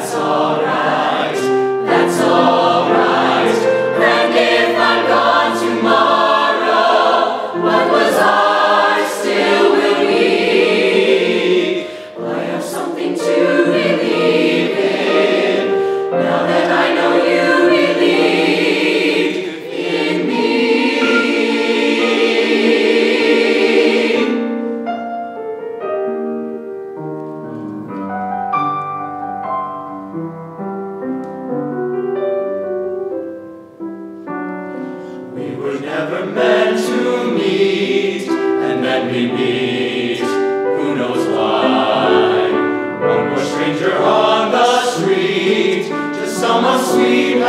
that's alright, that's alright. And if I'm gone tomorrow, what was I still will be. I have something to believe in, now that I know you believe in me. We were never meant to meet, and then we meet, who knows why? One more stranger on the street, just someone sweet